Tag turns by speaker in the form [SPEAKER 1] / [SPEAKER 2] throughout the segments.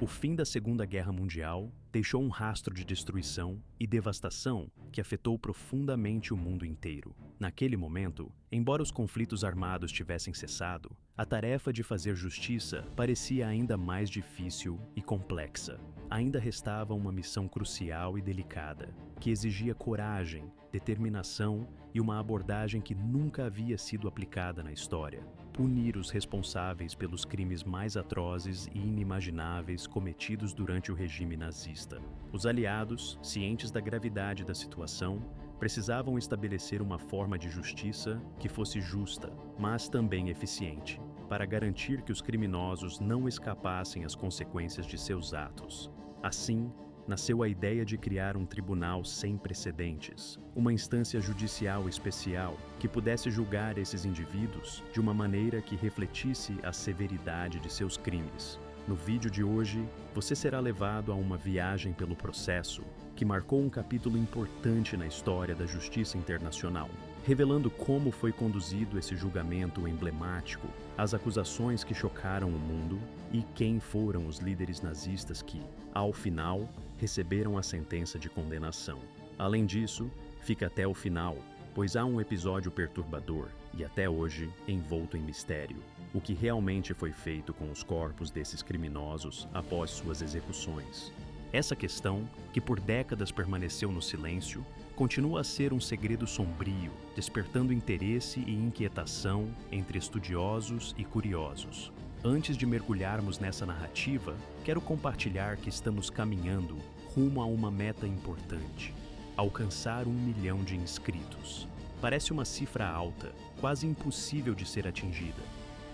[SPEAKER 1] O fim da Segunda Guerra Mundial deixou um rastro de destruição e devastação que afetou profundamente o mundo inteiro. Naquele momento, embora os conflitos armados tivessem cessado, a tarefa de fazer justiça parecia ainda mais difícil e complexa. Ainda restava uma missão crucial e delicada, que exigia coragem, determinação e uma abordagem que nunca havia sido aplicada na história: punir os responsáveis pelos crimes mais atrozes e inimagináveis cometidos durante o regime nazista. Os aliados, cientes da gravidade da situação, precisavam estabelecer uma forma de justiça que fosse justa, mas também eficiente, para garantir que os criminosos não escapassem às consequências de seus atos. Assim, nasceu a ideia de criar um tribunal sem precedentes, uma instância judicial especial que pudesse julgar esses indivíduos de uma maneira que refletisse a severidade de seus crimes. No vídeo de hoje, você será levado a uma viagem pelo processo que marcou um capítulo importante na história da justiça internacional, revelando como foi conduzido esse julgamento emblemático, as acusações que chocaram o mundo e quem foram os líderes nazistas que, ao final, receberam a sentença de condenação. Além disso, fica até o final, pois há um episódio perturbador e até hoje envolto em mistério: o que realmente foi feito com os corpos desses criminosos após suas execuções. Essa questão, que por décadas permaneceu no silêncio, continua a ser um segredo sombrio, despertando interesse e inquietação entre estudiosos e curiosos. Antes de mergulharmos nessa narrativa, quero compartilhar que estamos caminhando rumo a uma meta importante: alcançar 1 milhão de inscritos. Parece uma cifra alta, quase impossível de ser atingida.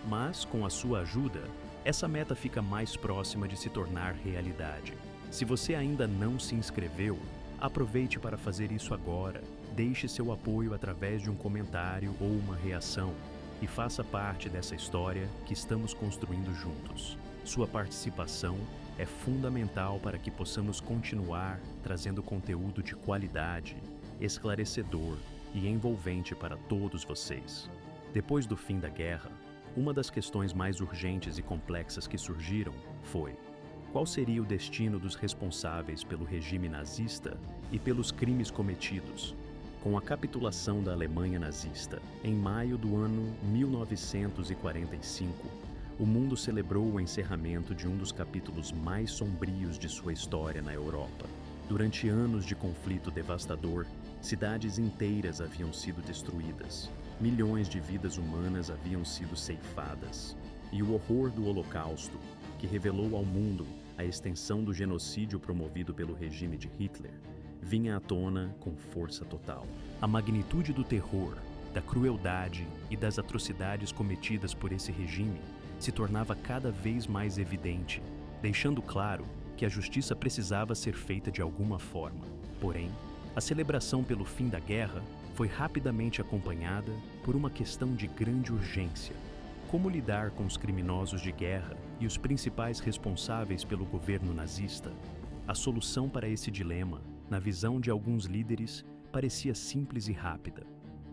[SPEAKER 1] Mas, com a sua ajuda, essa meta fica mais próxima de se tornar realidade. Se você ainda não se inscreveu, aproveite para fazer isso agora. Deixe seu apoio através de um comentário ou uma reação e faça parte dessa história que estamos construindo juntos. Sua participação é fundamental para que possamos continuar trazendo conteúdo de qualidade, esclarecedor e envolvente para todos vocês. Depois do fim da guerra, uma das questões mais urgentes e complexas que surgiram foi: qual seria o destino dos responsáveis pelo regime nazista e pelos crimes cometidos? Com a capitulação da Alemanha nazista, em maio do ano 1945, o mundo celebrou o encerramento de um dos capítulos mais sombrios de sua história na Europa. Durante anos de conflito devastador, cidades inteiras haviam sido destruídas, milhões de vidas humanas haviam sido ceifadas, e o horror do Holocausto, que revelou ao mundo a extensão do genocídio promovido pelo regime de Hitler, vinha à tona com força total. A magnitude do terror, da crueldade e das atrocidades cometidas por esse regime se tornava cada vez mais evidente, deixando claro que a justiça precisava ser feita de alguma forma. Porém, a celebração pelo fim da guerra foi rapidamente acompanhada por uma questão de grande urgência: como lidar com os criminosos de guerra e os principais responsáveis pelo governo nazista? A solução para esse dilema, na visão de alguns líderes, parecia simples e rápida.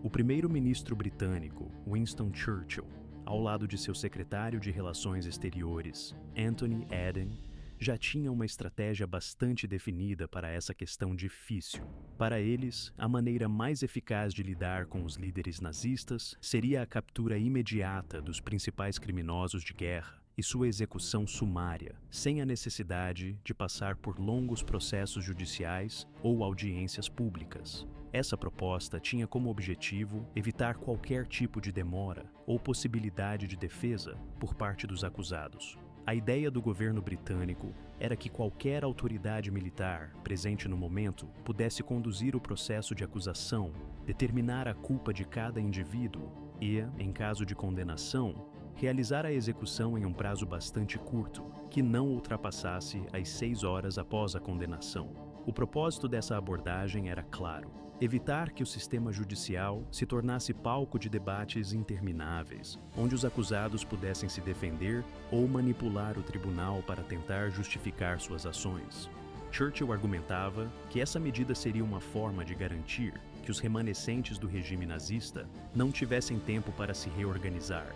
[SPEAKER 1] O primeiro-ministro britânico, Winston Churchill, ao lado de seu secretário de Relações Exteriores, Anthony Eden, já tinha uma estratégia bastante definida para essa questão difícil. Para eles, a maneira mais eficaz de lidar com os líderes nazistas seria a captura imediata dos principais criminosos de guerra e sua execução sumária, sem a necessidade de passar por longos processos judiciais ou audiências públicas. Essa proposta tinha como objetivo evitar qualquer tipo de demora ou possibilidade de defesa por parte dos acusados. A ideia do governo britânico era que qualquer autoridade militar presente no momento pudesse conduzir o processo de acusação, determinar a culpa de cada indivíduo e, em caso de condenação, realizar a execução em um prazo bastante curto, que não ultrapassasse as 6 horas após a condenação. O propósito dessa abordagem era claro: evitar que o sistema judicial se tornasse palco de debates intermináveis, onde os acusados pudessem se defender ou manipular o tribunal para tentar justificar suas ações. Churchill argumentava que essa medida seria uma forma de garantir que os remanescentes do regime nazista não tivessem tempo para se reorganizar,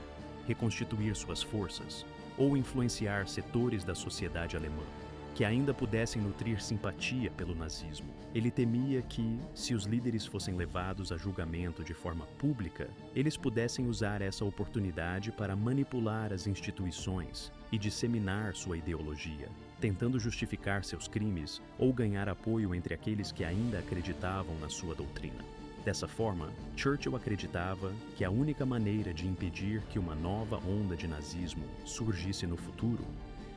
[SPEAKER 1] reconstituir suas forças ou influenciar setores da sociedade alemã que ainda pudessem nutrir simpatia pelo nazismo. Ele temia que, se os líderes fossem levados a julgamento de forma pública, eles pudessem usar essa oportunidade para manipular as instituições e disseminar sua ideologia, tentando justificar seus crimes ou ganhar apoio entre aqueles que ainda acreditavam na sua doutrina. Dessa forma, Churchill acreditava que a única maneira de impedir que uma nova onda de nazismo surgisse no futuro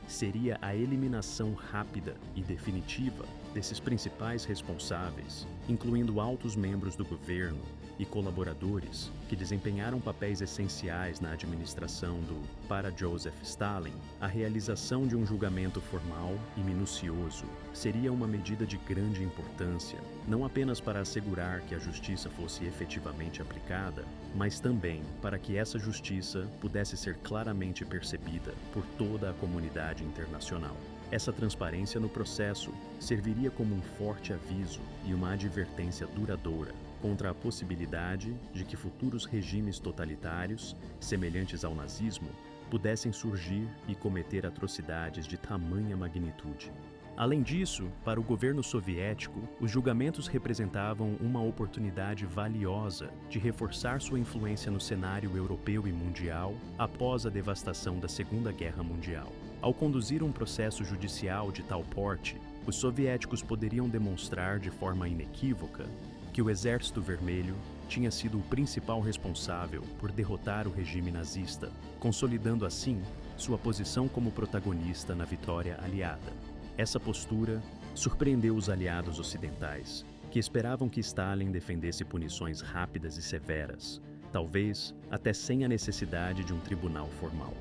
[SPEAKER 1] seria a eliminação rápida e definitiva desses principais responsáveis, incluindo altos membros do governo e colaboradores que desempenharam papéis essenciais na administração para Joseph Stalin. A realização de um julgamento formal e minucioso seria uma medida de grande importância, não apenas para assegurar que a justiça fosse efetivamente aplicada, mas também para que essa justiça pudesse ser claramente percebida por toda a comunidade internacional. Essa transparência no processo serviria como um forte aviso e uma advertência duradoura contra a possibilidade de que futuros regimes totalitários, semelhantes ao nazismo, pudessem surgir e cometer atrocidades de tamanha magnitude. Além disso, para o governo soviético, os julgamentos representavam uma oportunidade valiosa de reforçar sua influência no cenário europeu e mundial após a devastação da Segunda Guerra Mundial. Ao conduzir um processo judicial de tal porte, os soviéticos poderiam demonstrar de forma inequívoca que o Exército Vermelho tinha sido o principal responsável por derrotar o regime nazista, consolidando assim sua posição como protagonista na vitória aliada. Essa postura surpreendeu os aliados ocidentais, que esperavam que Stalin defendesse punições rápidas e severas, talvez até sem a necessidade de um tribunal formal.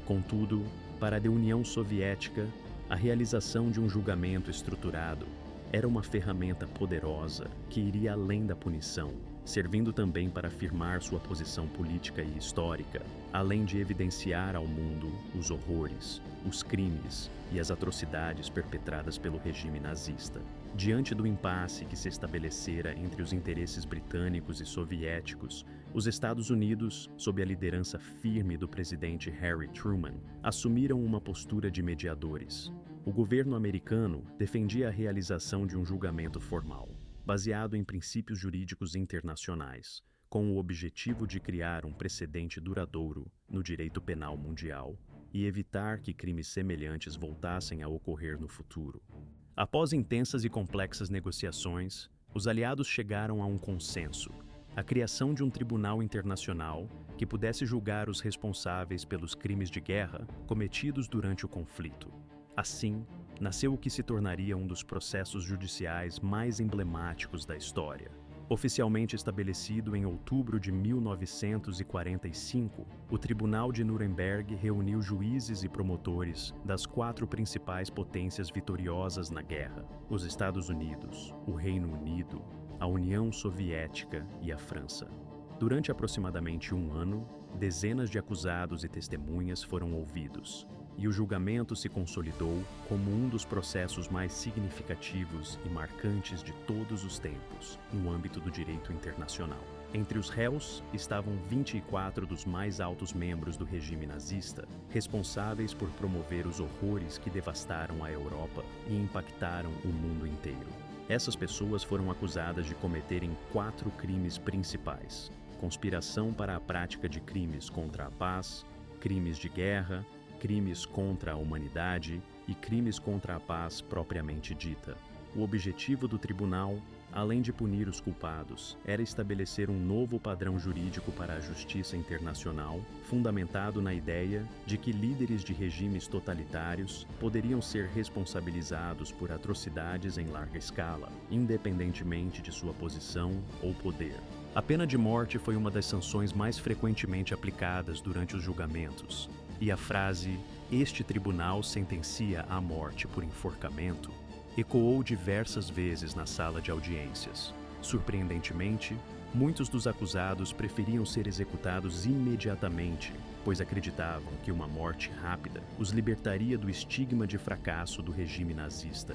[SPEAKER 1] Contudo, para a União Soviética, a realização de um julgamento estruturado era uma ferramenta poderosa que iria além da punição, servindo também para afirmar sua posição política e histórica, além de evidenciar ao mundo os horrores, os crimes e as atrocidades perpetradas pelo regime nazista. Diante do impasse que se estabelecera entre os interesses britânicos e soviéticos, os Estados Unidos, sob a liderança firme do presidente Harry Truman, assumiram uma postura de mediadores. O governo americano defendia a realização de um julgamento formal, baseado em princípios jurídicos internacionais, com o objetivo de criar um precedente duradouro no direito penal mundial e evitar que crimes semelhantes voltassem a ocorrer no futuro. Após intensas e complexas negociações, os aliados chegaram a um consenso: a criação de um tribunal internacional que pudesse julgar os responsáveis pelos crimes de guerra cometidos durante o conflito. Assim, nasceu o que se tornaria um dos processos judiciais mais emblemáticos da história. Oficialmente estabelecido em outubro de 1945, o Tribunal de Nuremberg reuniu juízes e promotores das 4 principais potências vitoriosas na guerra: os Estados Unidos, o Reino Unido, a União Soviética e a França. Durante aproximadamente um ano, dezenas de acusados e testemunhas foram ouvidos, e o julgamento se consolidou como um dos processos mais significativos e marcantes de todos os tempos no âmbito do direito internacional. Entre os réus estavam 24 dos mais altos membros do regime nazista, responsáveis por promover os horrores que devastaram a Europa e impactaram o mundo inteiro. Essas pessoas foram acusadas de cometerem 4 crimes principais: conspiração para a prática de crimes contra a paz, crimes de guerra, crimes contra a humanidade e crimes contra a paz propriamente dita. O objetivo do tribunal, além de punir os culpados, era estabelecer um novo padrão jurídico para a justiça internacional, fundamentado na ideia de que líderes de regimes totalitários poderiam ser responsabilizados por atrocidades em larga escala, independentemente de sua posição ou poder. A pena de morte foi uma das sanções mais frequentemente aplicadas durante os julgamentos, e a frase "este tribunal sentencia à morte por enforcamento" ecoou diversas vezes na sala de audiências. Surpreendentemente, muitos dos acusados preferiam ser executados imediatamente, pois acreditavam que uma morte rápida os libertaria do estigma de fracasso do regime nazista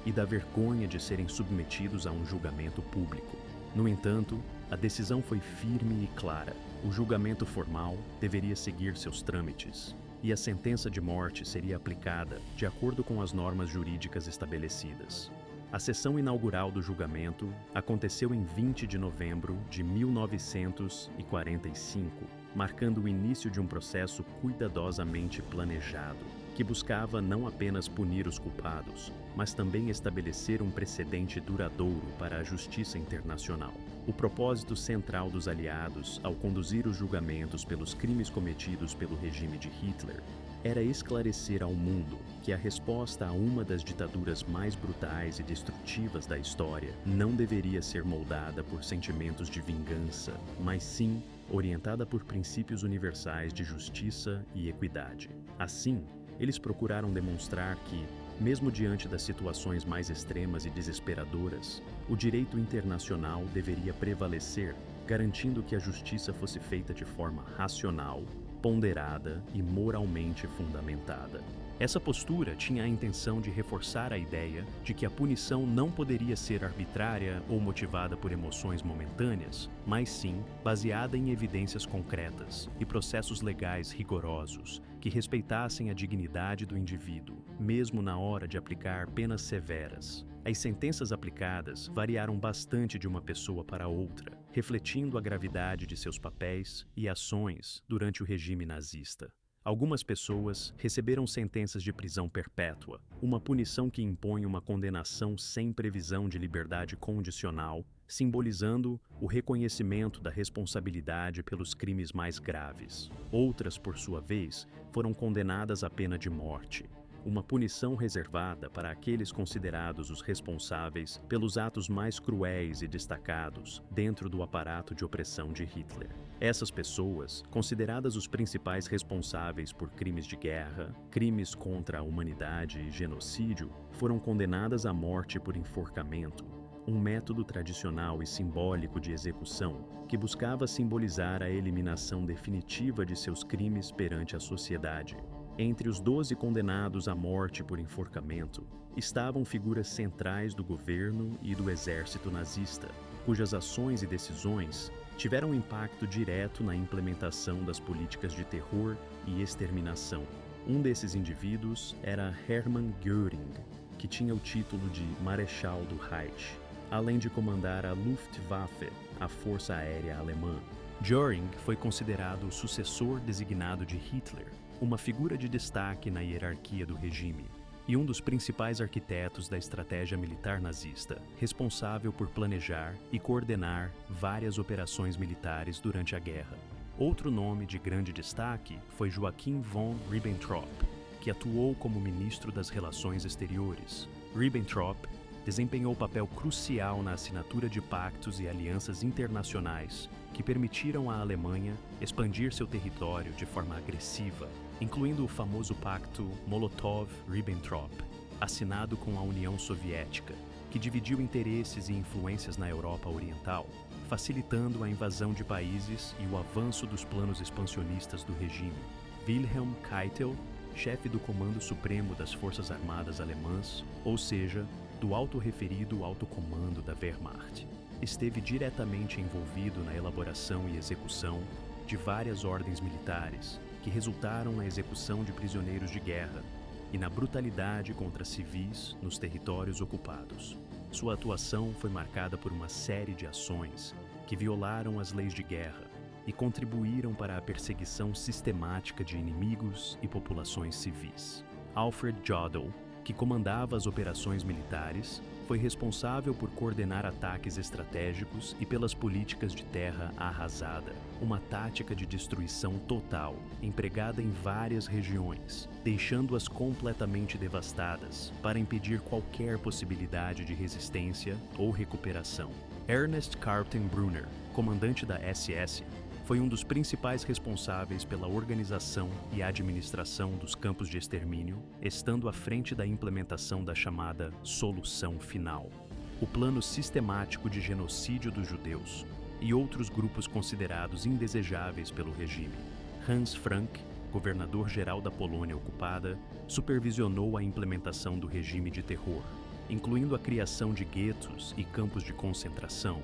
[SPEAKER 1] e da vergonha de serem submetidos a um julgamento público. No entanto, a decisão foi firme e clara. O julgamento formal deveria seguir seus trâmites, e a sentença de morte seria aplicada de acordo com as normas jurídicas estabelecidas. A sessão inaugural do julgamento aconteceu em 20 de novembro de 1945, marcando o início de um processo cuidadosamente planejado, que buscava não apenas punir os culpados, mas também estabelecer um precedente duradouro para a justiça internacional. O propósito central dos aliados, ao conduzir os julgamentos pelos crimes cometidos pelo regime de Hitler, era esclarecer ao mundo que a resposta a uma das ditaduras mais brutais e destrutivas da história não deveria ser moldada por sentimentos de vingança, mas sim orientada por princípios universais de justiça e equidade. Assim, eles procuraram demonstrar que, mesmo diante das situações mais extremas e desesperadoras, o direito internacional deveria prevalecer, garantindo que a justiça fosse feita de forma racional, ponderada e moralmente fundamentada. Essa postura tinha a intenção de reforçar a ideia de que a punição não poderia ser arbitrária ou motivada por emoções momentâneas, mas sim baseada em evidências concretas e processos legais rigorosos que respeitassem a dignidade do indivíduo, mesmo na hora de aplicar penas severas. As sentenças aplicadas variaram bastante de uma pessoa para outra, refletindo a gravidade de seus papéis e ações durante o regime nazista. Algumas pessoas receberam sentenças de prisão perpétua, uma punição que impõe uma condenação sem previsão de liberdade condicional, simbolizando o reconhecimento da responsabilidade pelos crimes mais graves. Outras, por sua vez, foram condenadas à pena de morte, uma punição reservada para aqueles considerados os responsáveis pelos atos mais cruéis e destacados dentro do aparato de opressão de Hitler. Essas pessoas, consideradas os principais responsáveis por crimes de guerra, crimes contra a humanidade e genocídio, foram condenadas à morte por enforcamento, um método tradicional e simbólico de execução que buscava simbolizar a eliminação definitiva de seus crimes perante a sociedade. Entre os 12 condenados à morte por enforcamento, estavam figuras centrais do governo e do exército nazista, cujas ações e decisões tiveram impacto direto na implementação das políticas de terror e exterminação. Um desses indivíduos era Hermann Göring, que tinha o título de Marechal do Reich, além de comandar a Luftwaffe, a Força Aérea Alemã. Göring foi considerado o sucessor designado de Hitler, uma figura de destaque na hierarquia do regime, e um dos principais arquitetos da estratégia militar nazista, responsável por planejar e coordenar várias operações militares durante a guerra. Outro nome de grande destaque foi Joachim von Ribbentrop, que atuou como ministro das Relações Exteriores. Ribbentrop desempenhou papel crucial na assinatura de pactos e alianças internacionais que permitiram à Alemanha expandir seu território de forma agressiva, incluindo o famoso pacto Molotov-Ribbentrop, assinado com a União Soviética, que dividiu interesses e influências na Europa Oriental, facilitando a invasão de países e o avanço dos planos expansionistas do regime. Wilhelm Keitel, chefe do Comando Supremo das Forças Armadas Alemãs, ou seja, do auto-referido Alto Comando da Wehrmacht, esteve diretamente envolvido na elaboração e execução de várias ordens militares que resultaram na execução de prisioneiros de guerra e na brutalidade contra civis nos territórios ocupados. Sua atuação foi marcada por uma série de ações que violaram as leis de guerra e contribuíram para a perseguição sistemática de inimigos e populações civis. Alfred Jodl, que comandava as operações militares, foi responsável por coordenar ataques estratégicos e pelas políticas de terra arrasada, uma tática de destruição total, empregada em várias regiões, deixando-as completamente devastadas para impedir qualquer possibilidade de resistência ou recuperação. Ernest Kaltenbrunner, comandante da SS, foi um dos principais responsáveis pela organização e administração dos campos de extermínio, estando à frente da implementação da chamada Solução Final, o plano sistemático de genocídio dos judeus e outros grupos considerados indesejáveis pelo regime. Hans Frank, governador-geral da Polônia ocupada, supervisionou a implementação do regime de terror, incluindo a criação de guetos e campos de concentração,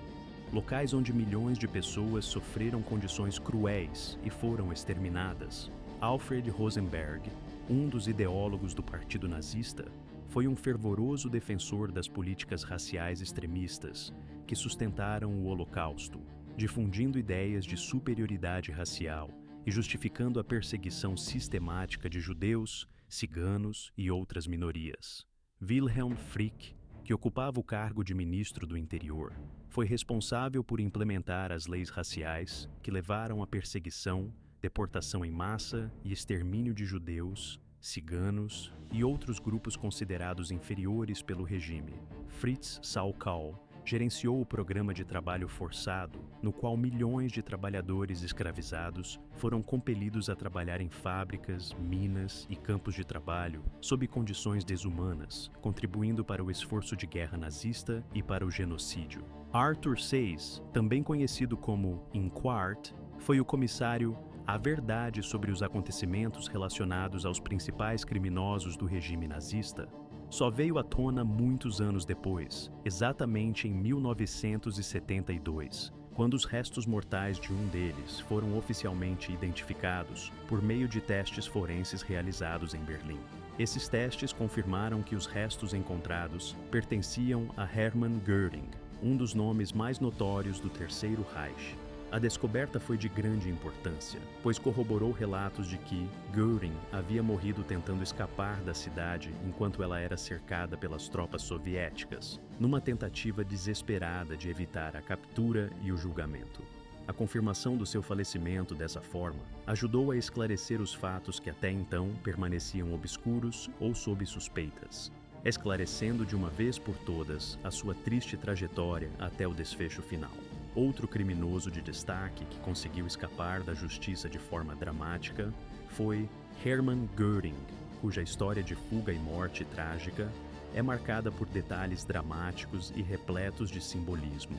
[SPEAKER 1] locais onde milhões de pessoas sofreram condições cruéis e foram exterminadas. Alfred Rosenberg, um dos ideólogos do Partido Nazista, foi um fervoroso defensor das políticas raciais extremistas que sustentaram o Holocausto, difundindo ideias de superioridade racial e justificando a perseguição sistemática de judeus, ciganos e outras minorias. Wilhelm Frick, que ocupava o cargo de ministro do Interior, foi responsável por implementar as leis raciais que levaram à perseguição, deportação em massa e extermínio de judeus, ciganos e outros grupos considerados inferiores pelo regime. Fritz Sauckel gerenciou o programa de trabalho forçado, no qual milhões de trabalhadores escravizados foram compelidos a trabalhar em fábricas, minas e campos de trabalho sob condições desumanas, contribuindo para o esforço de guerra nazista e para o genocídio. Arthur Sayce, também conhecido como Inquart, foi o comissário à verdade sobre os acontecimentos relacionados aos principais criminosos do regime nazista. Só veio à tona muitos anos depois, exatamente em 1972, quando os restos mortais de um deles foram oficialmente identificados por meio de testes forenses realizados em Berlim. Esses testes confirmaram que os restos encontrados pertenciam a Hermann Göring, um dos nomes mais notórios do Terceiro Reich. A descoberta foi de grande importância, pois corroborou relatos de que Göring havia morrido tentando escapar da cidade enquanto ela era cercada pelas tropas soviéticas, numa tentativa desesperada de evitar a captura e o julgamento. A confirmação do seu falecimento dessa forma ajudou a esclarecer os fatos que até então permaneciam obscuros ou sob suspeitas, esclarecendo de uma vez por todas a sua triste trajetória até o desfecho final. Outro criminoso de destaque que conseguiu escapar da justiça de forma dramática foi Hermann Göring, cuja história de fuga e morte trágica é marcada por detalhes dramáticos e repletos de simbolismo.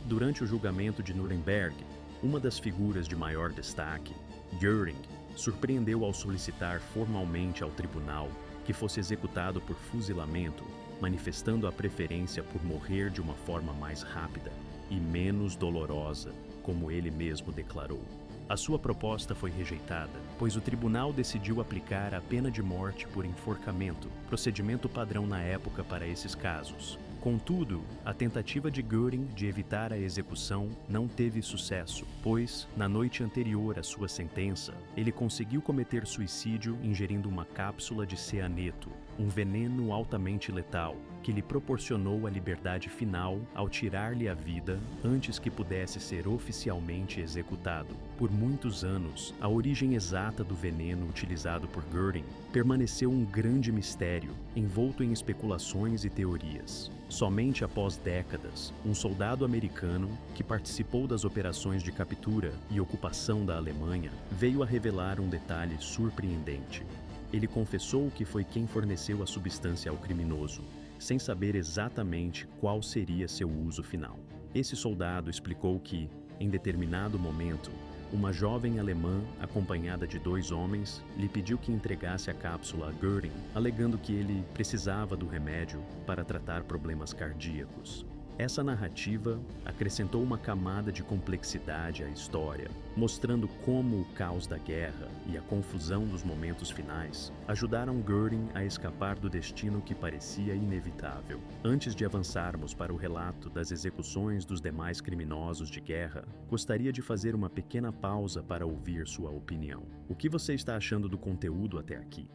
[SPEAKER 1] Durante o julgamento de Nuremberg, uma das figuras de maior destaque, Göring, surpreendeu ao solicitar formalmente ao tribunal que fosse executado por fuzilamento, manifestando a preferência por morrer de uma forma mais rápida e menos dolorosa, como ele mesmo declarou. A sua proposta foi rejeitada, pois o tribunal decidiu aplicar a pena de morte por enforcamento, procedimento padrão na época para esses casos. Contudo, a tentativa de Göring de evitar a execução não teve sucesso, pois, na noite anterior à sua sentença, ele conseguiu cometer suicídio ingerindo uma cápsula de cianeto, um veneno altamente letal, que lhe proporcionou a liberdade final ao tirar-lhe a vida antes que pudesse ser oficialmente executado. Por muitos anos, a origem exata do veneno utilizado por Göring permaneceu um grande mistério, envolto em especulações e teorias. Somente após décadas, um soldado americano que participou das operações de captura e ocupação da Alemanha veio a revelar um detalhe surpreendente. Ele confessou que foi quem forneceu a substância ao criminoso, sem saber exatamente qual seria seu uso final. Esse soldado explicou que, em determinado momento, uma jovem alemã, acompanhada de 2 homens, lhe pediu que entregasse a cápsula a Göring, alegando que ele precisava do remédio para tratar problemas cardíacos. Essa narrativa acrescentou uma camada de complexidade à história, mostrando como o caos da guerra e a confusão dos momentos finais ajudaram Göring a escapar do destino que parecia inevitável. Antes de avançarmos para o relato das execuções dos demais criminosos de guerra, gostaria de fazer uma pequena pausa para ouvir sua opinião. O que você está achando do conteúdo até aqui?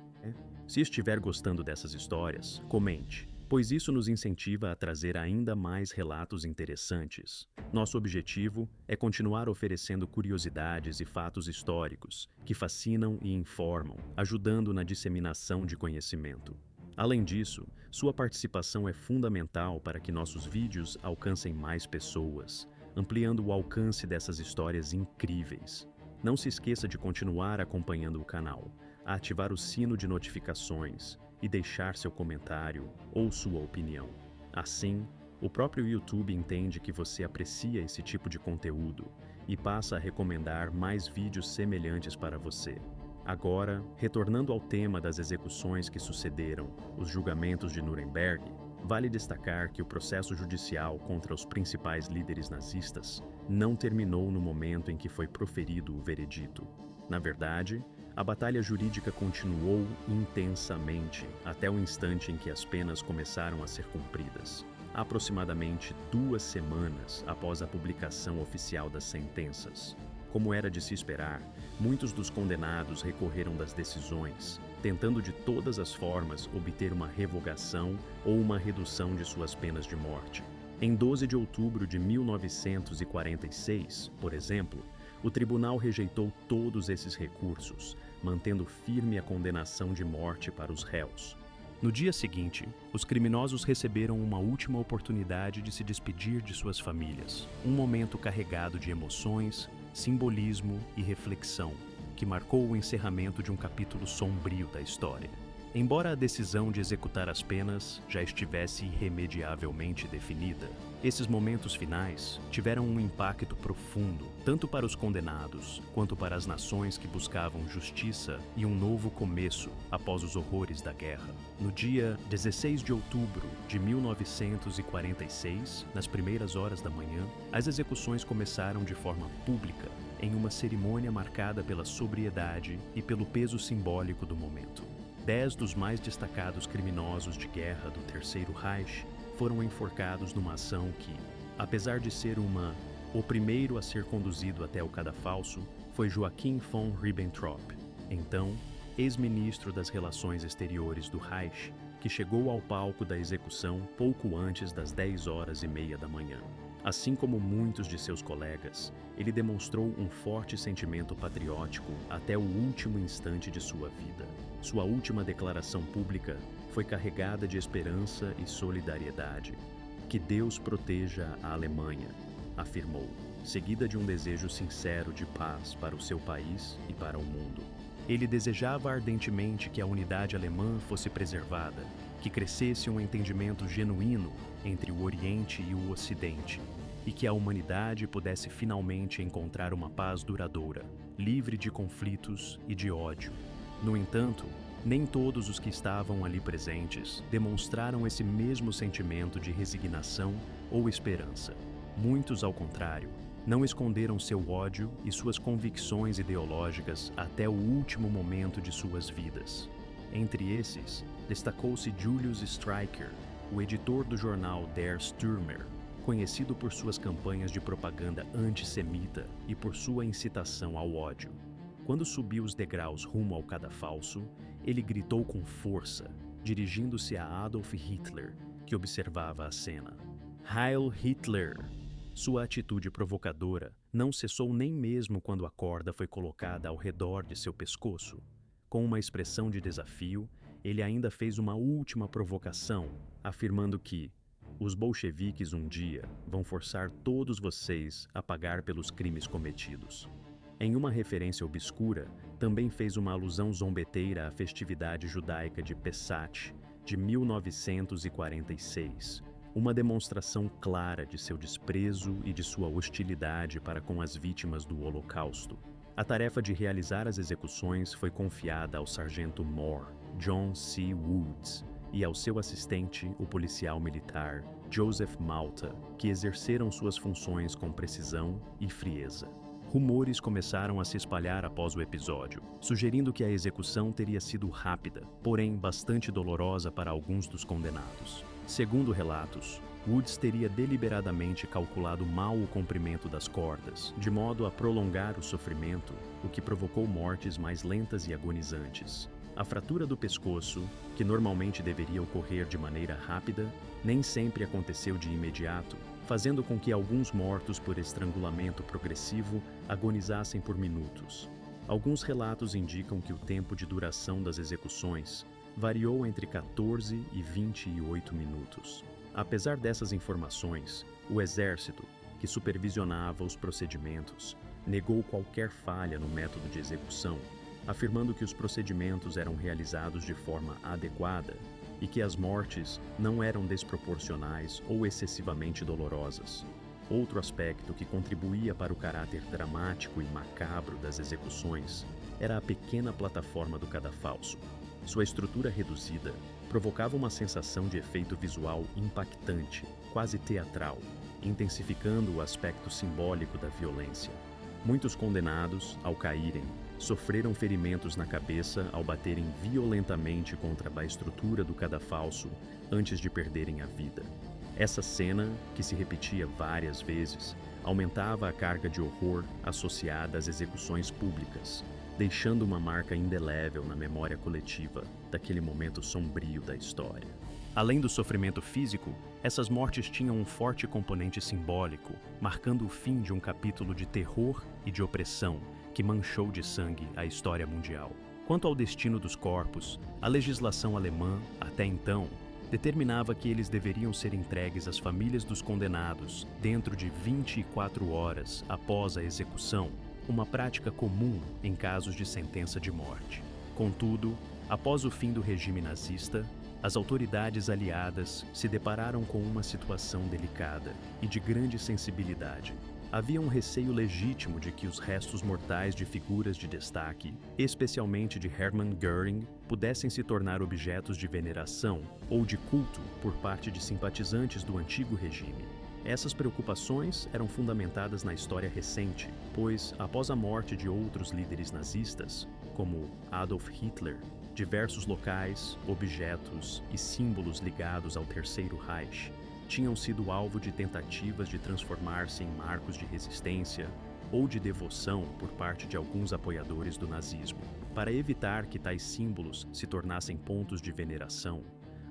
[SPEAKER 1] Se estiver gostando dessas histórias, comente, pois isso nos incentiva a trazer ainda mais relatos interessantes. Nosso objetivo é continuar oferecendo curiosidades e fatos históricos que fascinam e informam, ajudando na disseminação de conhecimento. Além disso, sua participação é fundamental para que nossos vídeos alcancem mais pessoas, ampliando o alcance dessas histórias incríveis. Não se esqueça de continuar acompanhando o canal, ativar o sino de notificações e deixar seu comentário ou sua opinião. Assim, o próprio YouTube entende que você aprecia esse tipo de conteúdo e passa a recomendar mais vídeos semelhantes para você. Agora, retornando ao tema das execuções que sucederam os julgamentos de Nuremberg, vale destacar que o processo judicial contra os principais líderes nazistas não terminou no momento em que foi proferido o veredito. Na verdade, A batalha jurídica continuou intensamente até o instante em que as penas começaram a ser cumpridas, aproximadamente 2 semanas após a publicação oficial das sentenças. Como era de se esperar, muitos dos condenados recorreram das decisões, tentando de todas as formas obter uma revogação ou uma redução de suas penas de morte. Em 12 de outubro de 1946, por exemplo, o tribunal rejeitou todos esses recursos, mantendo firme a condenação de morte para os réus. No dia seguinte, os criminosos receberam uma última oportunidade de se despedir de suas famílias, um momento carregado de emoções, simbolismo e reflexão, que marcou o encerramento de um capítulo sombrio da história. Embora a decisão de executar as penas já estivesse irremediavelmente definida, esses momentos finais tiveram um impacto profundo, tanto para os condenados quanto para as nações que buscavam justiça e um novo começo após os horrores da guerra. No dia 16 de outubro de 1946, nas primeiras horas da manhã, as execuções começaram de forma pública, em uma cerimônia marcada pela sobriedade e pelo peso simbólico do momento. 10 dos mais destacados criminosos de guerra do Terceiro Reich foram enforcados numa ação que, apesar de ser o primeiro a ser conduzido até o cadafalso, foi Joachim von Ribbentrop, então ex-ministro das Relações Exteriores do Reich, que chegou ao palco da execução pouco antes das 10h30 da manhã. Assim como muitos de seus colegas, ele demonstrou um forte sentimento patriótico até o último instante de sua vida. Sua última declaração pública foi carregada de esperança e solidariedade. Que Deus proteja a Alemanha, afirmou, seguida de um desejo sincero de paz para o seu país e para o mundo. Ele desejava ardentemente que a unidade alemã fosse preservada, que crescesse um entendimento genuíno entre o Oriente e o Ocidente, e que a humanidade pudesse finalmente encontrar uma paz duradoura, livre de conflitos e de ódio. No entanto, nem todos os que estavam ali presentes demonstraram esse mesmo sentimento de resignação ou esperança. Muitos, ao contrário, não esconderam seu ódio e suas convicções ideológicas até o último momento de suas vidas. Entre esses, destacou-se Julius Streicher, o editor do jornal Der Stürmer, conhecido por suas campanhas de propaganda antissemita e por sua incitação ao ódio. Quando subiu os degraus rumo ao cadafalso, ele gritou com força, dirigindo-se a Adolf Hitler, que observava a cena. Heil Hitler! Sua atitude provocadora não cessou nem mesmo quando a corda foi colocada ao redor de seu pescoço. Com uma expressão de desafio, ele ainda fez uma última provocação, afirmando que os bolcheviques um dia vão forçar todos vocês a pagar pelos crimes cometidos. Em uma referência obscura, também fez uma alusão zombeteira à festividade judaica de Pesach, de 1946, uma demonstração clara de seu desprezo e de sua hostilidade para com as vítimas do Holocausto. A tarefa de realizar as execuções foi confiada ao sargento Moore, John C. Woods, e ao seu assistente, o policial militar Joseph Malta, que exerceram suas funções com precisão e frieza. Rumores começaram a se espalhar após o episódio, sugerindo que a execução teria sido rápida, porém bastante dolorosa para alguns dos condenados. Segundo relatos, Woods teria deliberadamente calculado mal o comprimento das cordas, de modo a prolongar o sofrimento, o que provocou mortes mais lentas e agonizantes. A fratura do pescoço, que normalmente deveria ocorrer de maneira rápida, nem sempre aconteceu de imediato, fazendo com que alguns mortos por estrangulamento progressivo agonizassem por minutos. Alguns relatos indicam que o tempo de duração das execuções variou entre 14 e 28 minutos. Apesar dessas informações, o exército, que supervisionava os procedimentos, negou qualquer falha no método de execução, afirmando que os procedimentos eram realizados de forma adequada e que as mortes não eram desproporcionais ou excessivamente dolorosas. Outro aspecto que contribuía para o caráter dramático e macabro das execuções era a pequena plataforma do cadafalso. Sua estrutura reduzida provocava uma sensação de efeito visual impactante, quase teatral, intensificando o aspecto simbólico da violência. Muitos condenados, ao caírem, sofreram ferimentos na cabeça ao baterem violentamente contra a estrutura do cadafalso antes de perderem a vida. Essa cena, que se repetia várias vezes, aumentava a carga de horror associada às execuções públicas, deixando uma marca indelével na memória coletiva daquele momento sombrio da história. Além do sofrimento físico, essas mortes tinham um forte componente simbólico, marcando o fim de um capítulo de terror e de opressão que manchou de sangue a história mundial. Quanto ao destino dos corpos, a legislação alemã, até então, determinava que eles deveriam ser entregues às famílias dos condenados dentro de 24 horas após a execução, uma prática comum em casos de sentença de morte. Contudo, após o fim do regime nazista, as autoridades aliadas se depararam com uma situação delicada e de grande sensibilidade. Havia um receio legítimo de que os restos mortais de figuras de destaque, especialmente de Hermann Göring, pudessem se tornar objetos de veneração ou de culto por parte de simpatizantes do antigo regime. Essas preocupações eram fundamentadas na história recente, pois, após a morte de outros líderes nazistas, como Adolf Hitler, diversos locais, objetos e símbolos ligados ao Terceiro Reich tinham sido alvo de tentativas de transformar-se em marcos de resistência ou de devoção por parte de alguns apoiadores do nazismo. Para evitar que tais símbolos se tornassem pontos de veneração,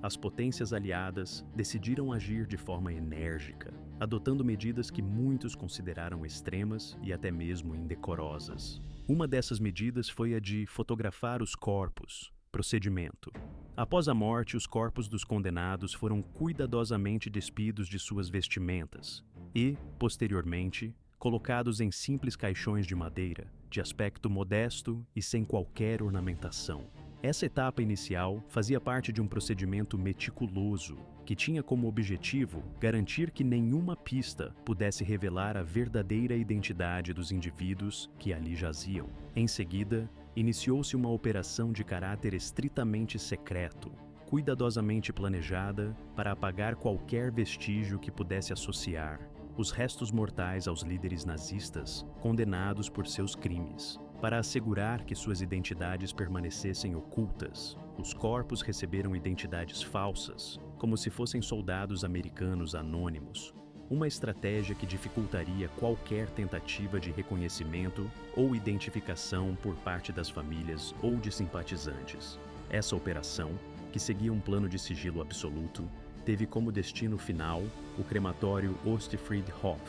[SPEAKER 1] as potências aliadas decidiram agir de forma enérgica, adotando medidas que muitos consideraram extremas e até mesmo indecorosas. Uma dessas medidas foi a de fotografar os corpos. Procedimento: após a morte, os corpos dos condenados foram cuidadosamente despidos de suas vestimentas e, posteriormente, colocados em simples caixões de madeira, de aspecto modesto e sem qualquer ornamentação. Essa etapa inicial fazia parte de um procedimento meticuloso que tinha como objetivo garantir que nenhuma pista pudesse revelar a verdadeira identidade dos indivíduos que ali jaziam. Em seguida, iniciou-se uma operação de caráter estritamente secreto, cuidadosamente planejada para apagar qualquer vestígio que pudesse associar os restos mortais aos líderes nazistas condenados por seus crimes. Para assegurar que suas identidades permanecessem ocultas, os corpos receberam identidades falsas, como se fossem soldados americanos anônimos, uma estratégia que dificultaria qualquer tentativa de reconhecimento ou identificação por parte das famílias ou de simpatizantes. Essa operação, que seguia um plano de sigilo absoluto, teve como destino final o crematório Ostfriedhof,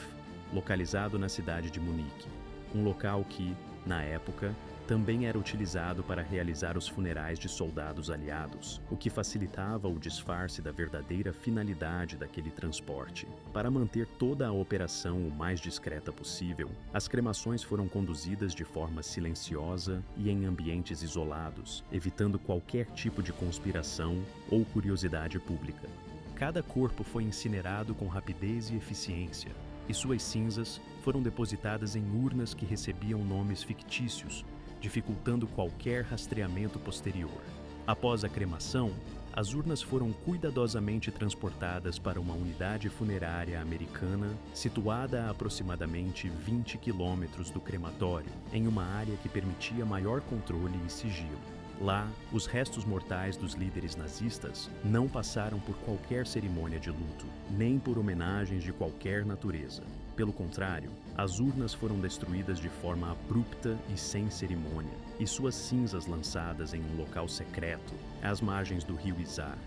[SPEAKER 1] localizado na cidade de Munique, um local que, na época, também era utilizado para realizar os funerais de soldados aliados, o que facilitava o disfarce da verdadeira finalidade daquele transporte. Para manter toda a operação o mais discreta possível, as cremações foram conduzidas de forma silenciosa e em ambientes isolados, evitando qualquer tipo de conspiração ou curiosidade pública. Cada corpo foi incinerado com rapidez e eficiência, e suas cinzas foram depositadas em urnas que recebiam nomes fictícios, dificultando qualquer rastreamento posterior. Após a cremação, as urnas foram cuidadosamente transportadas para uma unidade funerária americana situada a aproximadamente 20 quilômetros do crematório, em uma área que permitia maior controle e sigilo. Lá, os restos mortais dos líderes nazistas não passaram por qualquer cerimônia de luto, nem por homenagens de qualquer natureza. Pelo contrário, as urnas foram destruídas de forma abrupta e sem cerimônia, e suas cinzas lançadas em um local secreto, às margens do rio Isar,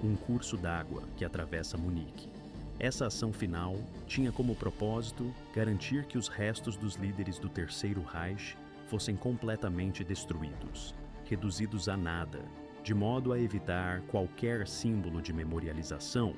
[SPEAKER 1] um curso d'água que atravessa Munique. Essa ação final tinha como propósito garantir que os restos dos líderes do Terceiro Reich fossem completamente destruídos, reduzidos a nada, de modo a evitar qualquer símbolo de memorialização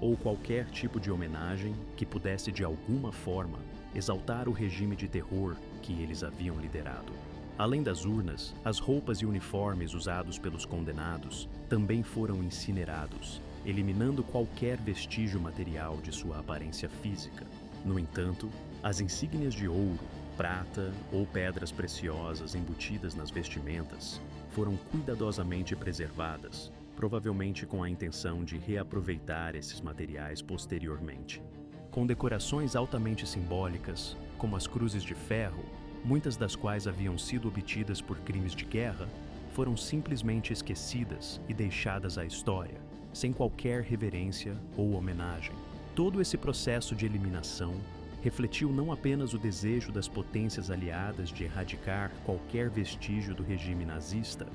[SPEAKER 1] ou qualquer tipo de homenagem que pudesse de alguma forma exaltar o regime de terror que eles haviam liderado. Além das urnas, as roupas e uniformes usados pelos condenados também foram incinerados, eliminando qualquer vestígio material de sua aparência física. No entanto, as insígnias de ouro, prata ou pedras preciosas embutidas nas vestimentas foram cuidadosamente preservadas, provavelmente com a intenção de reaproveitar esses materiais posteriormente. Com decorações altamente simbólicas, como as cruzes de ferro, muitas das quais haviam sido obtidas por crimes de guerra, foram simplesmente esquecidas e deixadas à história, sem qualquer reverência ou homenagem. Todo esse processo de eliminação refletiu não apenas o desejo das potências aliadas de erradicar qualquer vestígio do regime nazista,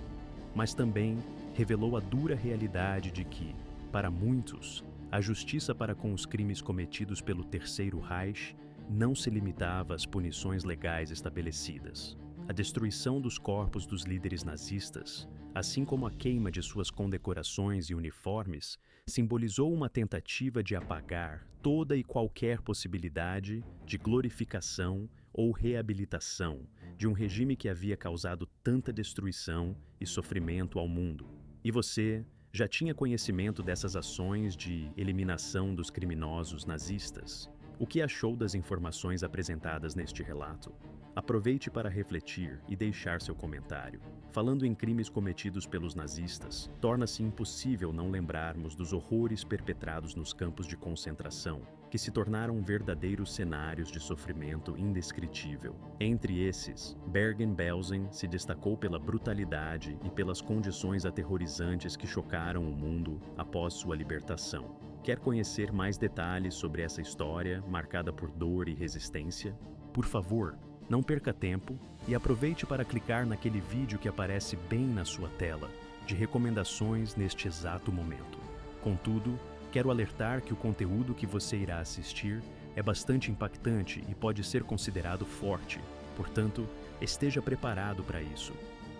[SPEAKER 1] mas também revelou a dura realidade de que, para muitos, a justiça para com os crimes cometidos pelo Terceiro Reich não se limitava às punições legais estabelecidas. A destruição dos corpos dos líderes nazistas, assim como a queima de suas condecorações e uniformes, simbolizou uma tentativa de apagar toda e qualquer possibilidade de glorificação ou reabilitação de um regime que havia causado tanta destruição e sofrimento ao mundo. E você já tinha conhecimento dessas ações de eliminação dos criminosos nazistas? O que achou das informações apresentadas neste relato? Aproveite para refletir e deixar seu comentário. Falando em crimes cometidos pelos nazistas, torna-se impossível não lembrarmos dos horrores perpetrados nos campos de concentração, que se tornaram verdadeiros cenários de sofrimento indescritível. Entre esses, Bergen-Belsen se destacou pela brutalidade e pelas condições aterrorizantes que chocaram o mundo após sua libertação. Quer conhecer mais detalhes sobre essa história marcada por dor e resistência? Por favor, não perca tempo e aproveite para clicar naquele vídeo que aparece bem na sua tela, de recomendações neste exato momento. Contudo, quero alertar que o conteúdo que você irá assistir é bastante impactante e pode ser considerado forte, portanto, esteja preparado para isso.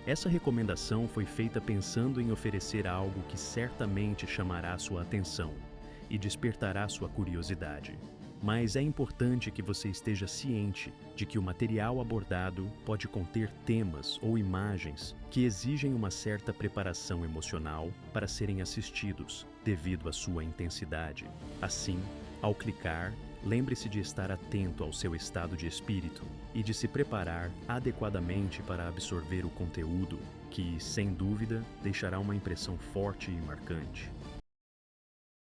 [SPEAKER 1] Essa recomendação foi feita pensando em oferecer algo que certamente chamará sua atenção e despertará sua curiosidade. Mas é importante que você esteja ciente de que o material abordado pode conter temas ou imagens que exigem uma certa preparação emocional para serem assistidos, devido à sua intensidade. Assim, ao clicar, lembre-se de estar atento ao seu estado de espírito e de se preparar adequadamente para absorver o conteúdo, que, sem dúvida, deixará uma impressão forte e marcante.